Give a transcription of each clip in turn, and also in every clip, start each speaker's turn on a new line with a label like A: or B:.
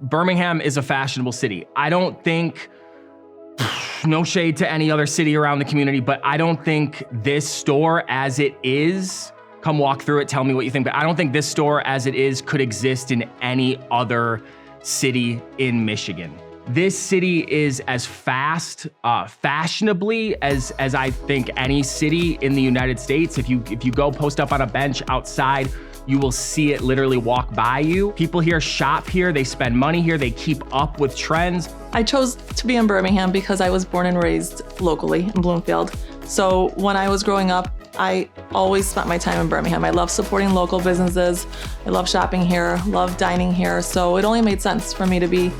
A: Birmingham is a fashionable city. I don't think, no shade to any other city around the community, but I don't think this store as it is, come walk through it, tell me what you think, but I don't think this store as it is could exist in any other city in Michigan. This city is as fashionably as I think any city in the United States. If you go post up on a bench outside, you will see it literally walk by you. People here shop here, they spend money here, they keep up with trends.
B: I chose to be in Birmingham because I was born and raised locally in Bloomfield. So when I was growing up, I always spent my time in Birmingham. I love supporting local businesses. I love shopping here, love dining here. So it only made sense for me to be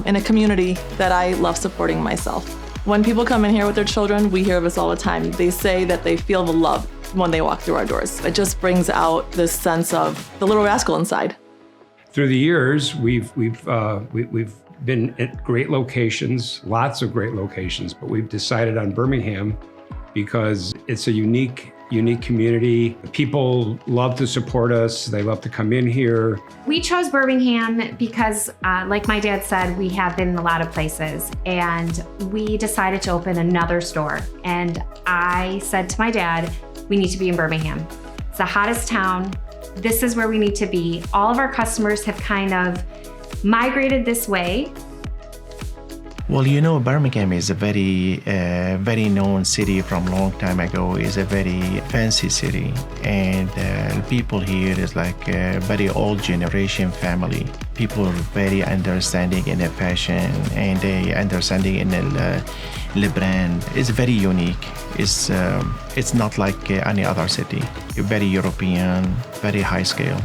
B: in a community that I love supporting myself. When people come in here with their children, we hear this all the time. They say that they feel the love when they walk through our doors. It just brings out this sense of the little rascal inside.
C: Through the years, we've been at great locations, lots of great locations, but we've decided on Birmingham because it's a unique community. People love to support us. They love to come in here.
D: We chose Birmingham because, like my dad said, we have been in a lot of places, and we decided to open another store. And I said to my dad, we need to be in Birmingham. It's the hottest town. This is where we need to be. All of our customers have kind of migrated this way.
E: Well, you know, Birmingham is a very known city from a long time ago. It's a very fancy city, and people here is like a very old generation family. People are very understanding in the fashion, and they understanding in the brand. It's very unique. It's not like any other city. Very European, very high scale.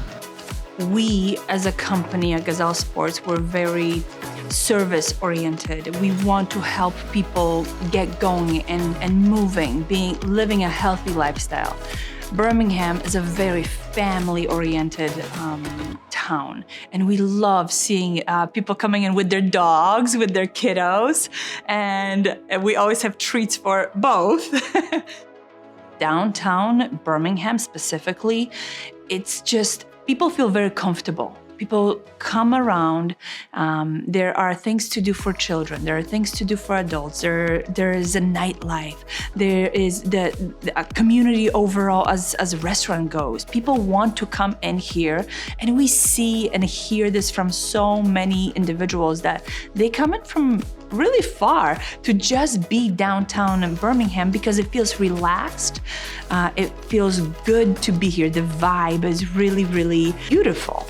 F: We, as a company at Gazelle Sports, we're very service-oriented. We want to help people get going and moving, living a healthy lifestyle. Birmingham is a very family-oriented town, and we love seeing people coming in with their dogs, with their kiddos, and we always have treats for both. Downtown Birmingham specifically, it's just, people feel very comfortable. People come around. There are things to do for children. There are things to do for adults. There is a nightlife. There is the community overall as a restaurant goes. People want to come in here, and we see and hear this from so many individuals that they come in from really far to just be downtown in Birmingham because it feels relaxed. It feels good to be here. The vibe is really, really beautiful.